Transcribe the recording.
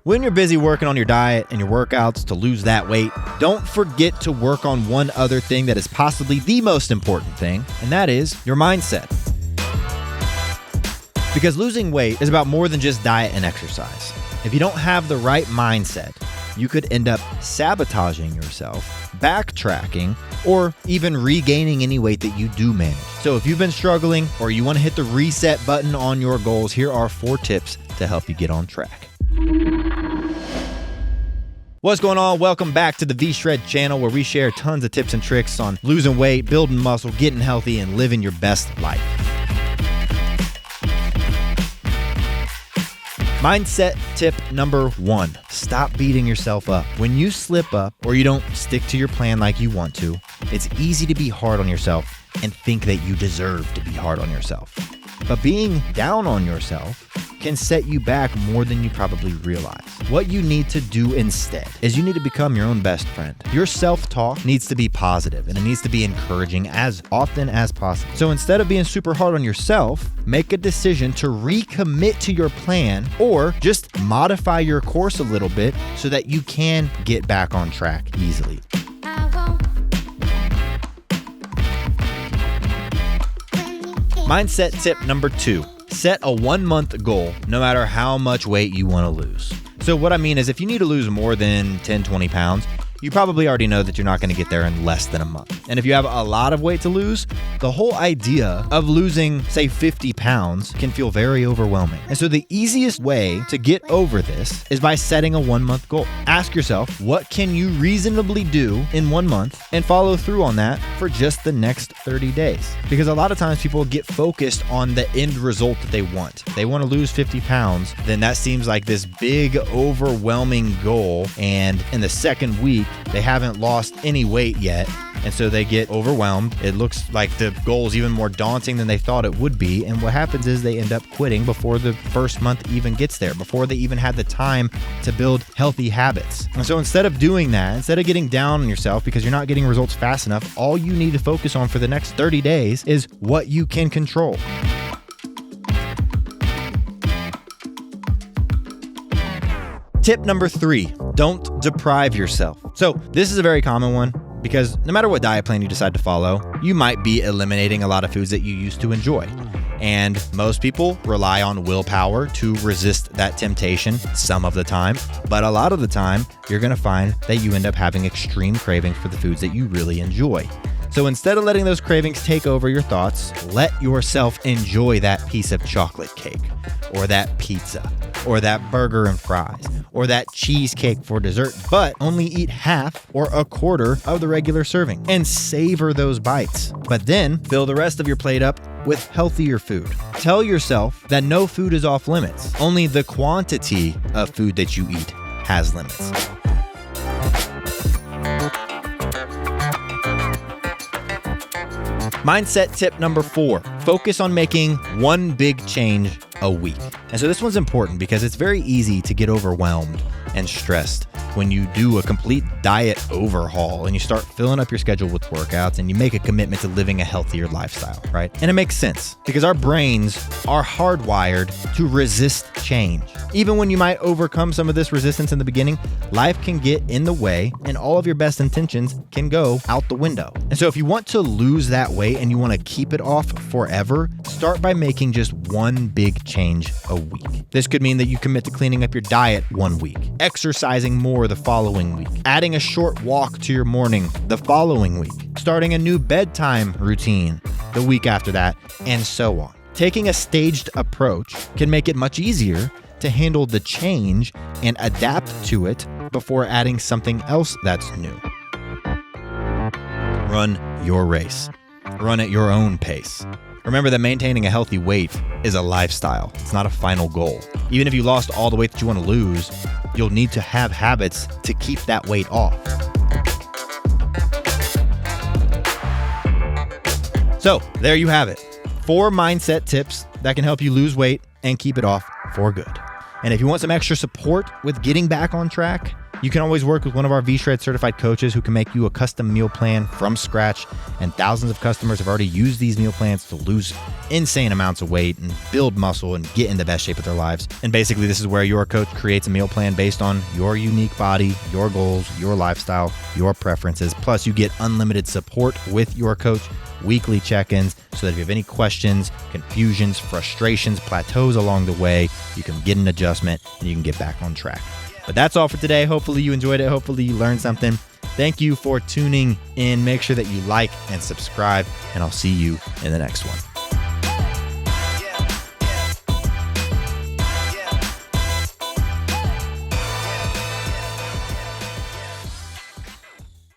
When you're busy working on your diet and your workouts to lose that weight, don't forget to work on one other thing that is possibly the most important thing, and that is your mindset. Because losing weight is about more than just diet and exercise. If you don't have the right mindset, you could end up sabotaging yourself, backtracking, or even regaining any weight that you do manage. So if you've been struggling or you want to hit the reset button on your goals, here are 4 tips to help you get on track. What's going on? Welcome back to the V-Shred channel, where we share tons of tips and tricks on losing weight, building muscle, getting healthy, and living your best life. Mindset tip number 1, stop beating yourself up. When you slip up or you don't stick to your plan like you want to, it's easy to be hard on yourself and think that you deserve to be hard on yourself. But being down on yourself can set you back more than you probably realize. What you need to do instead is you need to become your own best friend. Your self-talk needs to be positive, and it needs to be encouraging as often as possible. So instead of being super hard on yourself, make a decision to recommit to your plan or just modify your course a little bit so that you can get back on track easily. Mindset tip number 2. Set a 1-month goal, no matter how much weight you want to lose. So what I mean is, if you need to lose more than 10, 20 pounds, you probably already know that you're not going to get there in less than a month. And if you have a lot of weight to lose, the whole idea of losing, say, 50 pounds can feel very overwhelming. And so the easiest way to get over this is by setting a 1-month goal. Ask yourself, what can you reasonably do in 1 month, and follow through on that for just the next 30 days. Because a lot of times people get focused on the end result that they want. They want to lose 50 pounds, then that seems like this big, overwhelming goal. And in the second week, they haven't lost any weight yet, and so they get overwhelmed. It looks like the goal is even more daunting than they thought it would be, and what happens is they end up quitting before the first month even gets there, before they even had the time to build healthy habits. And so instead of doing that, instead of getting down on yourself because you're not getting results fast enough, all you need to focus on for the next 30 days is what you can control. Tip number 3, don't deprive yourself. So this is a very common one, because no matter what diet plan you decide to follow, you might be eliminating a lot of foods that you used to enjoy. And most people rely on willpower to resist that temptation some of the time. But a lot of the time, you're going to find that you end up having extreme cravings for the foods that you really enjoy. So instead of letting those cravings take over your thoughts, let yourself enjoy that piece of chocolate cake, or that pizza, or that burger and fries, or that cheesecake for dessert, but only eat half or a quarter of the regular serving and savor those bites. But then fill the rest of your plate up with healthier food. Tell yourself that no food is off limits. Only the quantity of food that you eat has limits. Mindset tip number 4, focus on making one big change a week. And so this one's important because it's very easy to get overwhelmed and stressed when you do a complete diet overhaul and you start filling up your schedule with workouts and you make a commitment to living a healthier lifestyle, right? And it makes sense because our brains are hardwired to resist change. Even when you might overcome some of this resistance in the beginning, life can get in the way and all of your best intentions can go out the window. And so if you want to lose that weight and you want to keep it off forever, start by making just one big change a week. This could mean that you commit to cleaning up your diet 1 week, exercising more the following week, adding a short walk to your morning the following week, starting a new bedtime routine the week after that, and so on. Taking a staged approach can make it much easier to handle the change and adapt to it before adding something else that's new. Run your race. Run at your own pace. Remember that maintaining a healthy weight is a lifestyle. It's not a final goal. Even if you lost all the weight that you want to lose, you'll need to have habits to keep that weight off. So there you have it. 4 mindset tips that can help you lose weight and keep it off for good. And if you want some extra support with getting back on track, You can always work with one of our V-Shred certified coaches who can make you a custom meal plan from scratch, and thousands of customers have already used these meal plans to lose insane amounts of weight and build muscle and get in the best shape of their lives. And basically, this is where your coach creates a meal plan based on your unique body, your goals, your lifestyle, your preferences. Plus, you get unlimited support with your coach, weekly check-ins, so that if you have any questions, confusions, frustrations, plateaus along the way, you can get an adjustment and you can get back on track. But that's all for today. Hopefully you enjoyed it. Hopefully you learned something. Thank you for tuning in. Make sure that you like and subscribe, and I'll see you in the next one.